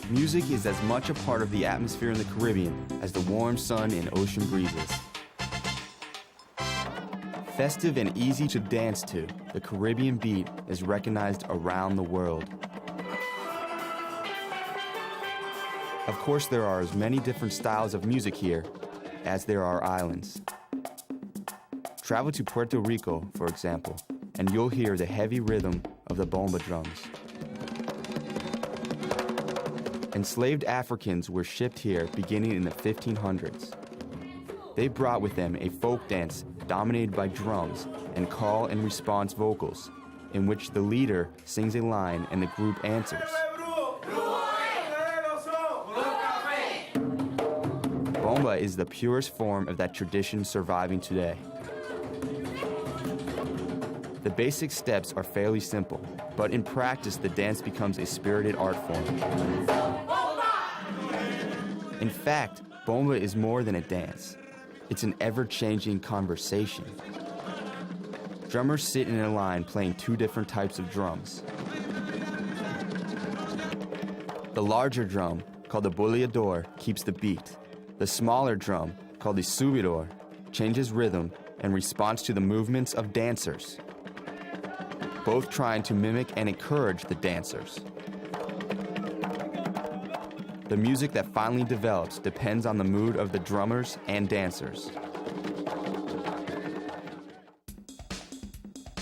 Music is as much a part of the atmosphere in the Caribbean as the warm sun and ocean breezes. Festive and easy to dance to, the Caribbean beat is recognized around the world. Of course, there are as many different styles of music here as there are islands. Travel to Puerto Rico, for example, and you'll hear the heavy rhythm of the bomba drums. Enslaved Africans were shipped here beginning in the 1500s. They brought with them a folk dance dominated by drums and call and response vocals, in which the leader sings a line and the group answers. Bomba is the purest form of that tradition surviving today. The basic steps are fairly simple, but in practice the dance becomes a spirited art form. In fact, bomba is more than a dance. It's an ever-changing conversation. Drummers sit in a line playing two different types of drums. The larger drum, called the boleador, keeps the beat. The smaller drum, called the subidor, changes rhythm and responds to the movements of dancers, both trying to mimic and encourage the dancers. The music that finally develops depends on the mood of the drummers and dancers.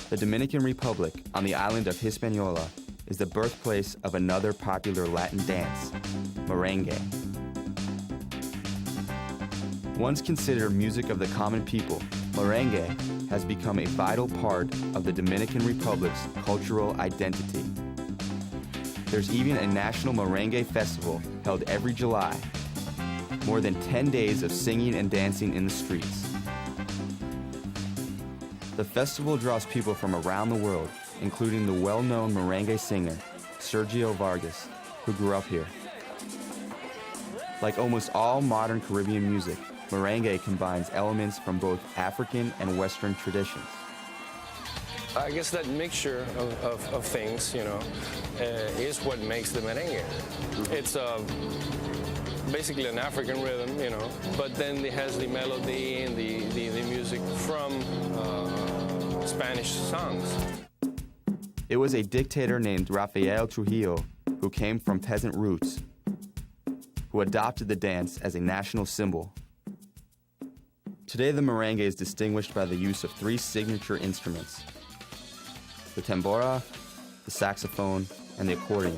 The Dominican Republic, on the island of Hispaniola, is the birthplace of another popular Latin dance, merengue. Once considered music of the common people, merengue has become a vital part of the Dominican Republic's cultural identity. There's even a national merengue festival held every July. More than 10 days of singing and dancing in the streets. The festival draws people from around the world, including the well-known merengue singer, Sergio Vargas, who grew up here. Like almost all modern Caribbean music, merengue combines elements from both African and Western traditions. I guess that mixture of things, is what makes the merengue. It's basically an African rhythm, but then it has the melody and the music from Spanish songs. It was a dictator named Rafael Trujillo who came from peasant roots, who adopted the dance as a national symbol. Today, the merengue is distinguished by the use of three signature instruments: the tambora, the saxophone, and the accordion.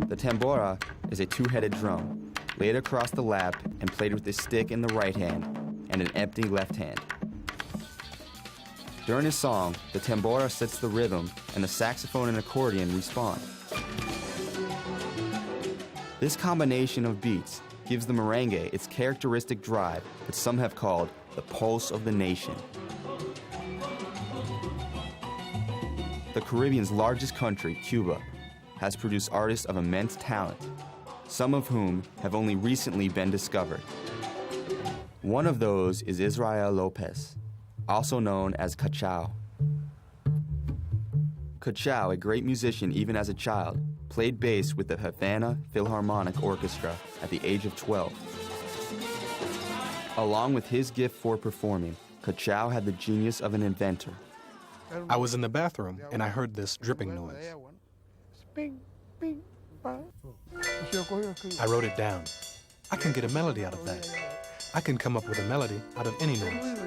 The tambora is a two-headed drum, laid across the lap and played with a stick in the right hand and an empty left hand. During a song, the tambora sets the rhythm and the saxophone and accordion respond. This combination of beats gives the merengue its characteristic drive that some have called the pulse of the nation. The Caribbean's largest country, Cuba, has produced artists of immense talent, some of whom have only recently been discovered. One of those is Israel Lopez, also known as Cachao. Cachao, a great musician even as a child, played bass with the Havana Philharmonic Orchestra at the age of 12. Along with his gift for performing, Cachao had the genius of an inventor. I was in the bathroom and I heard this dripping noise. I wrote it down. I can get a melody out of that. I can come up with a melody out of any noise.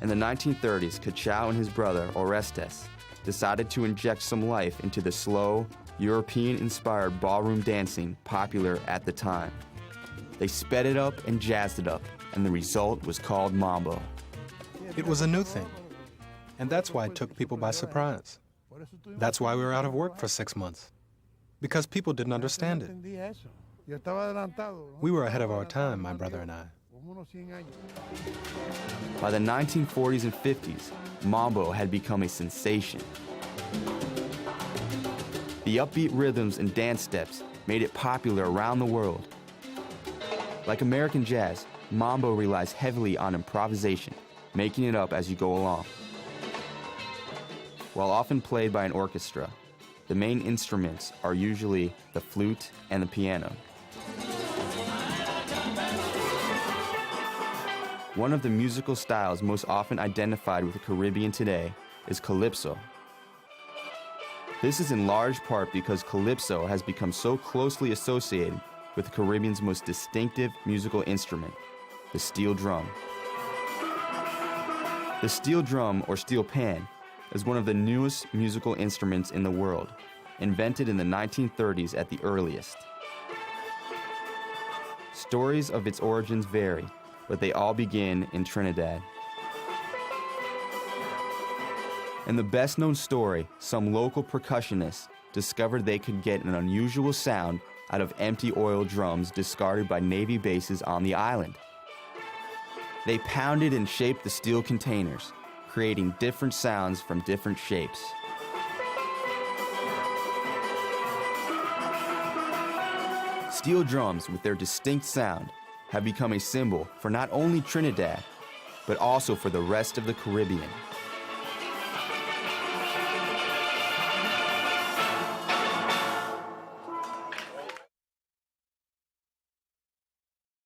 In the 1930s, Cachao and his brother, Orestes, decided to inject some life into the slow, European-inspired ballroom dancing popular at the time. They sped it up and jazzed it up, and the result was called mambo. It was a new thing, and that's why it took people by surprise. That's why we were out of work for 6 months, because people didn't understand it. We were ahead of our time, my brother and I. By the 1940s and 50s, mambo had become a sensation. The upbeat rhythms and dance steps made it popular around the world. Like American jazz, mambo relies heavily on improvisation, making it up as you go along. While often played by an orchestra, the main instruments are usually the flute and the piano. One of the musical styles most often identified with the Caribbean today is calypso. This is in large part because calypso has become so closely associated with the Caribbean's most distinctive musical instrument, the steel drum. The steel drum, or steel pan, is one of the newest musical instruments in the world, invented in the 1930s at the earliest. Stories of its origins vary, but they all begin in Trinidad. In the best-known story, some local percussionists discovered they could get an unusual sound out of empty oil drums discarded by Navy bases on the island. They pounded and shaped the steel containers, creating different sounds from different shapes. Steel drums, with their distinct sound, have become a symbol for not only Trinidad, but also for the rest of the Caribbean.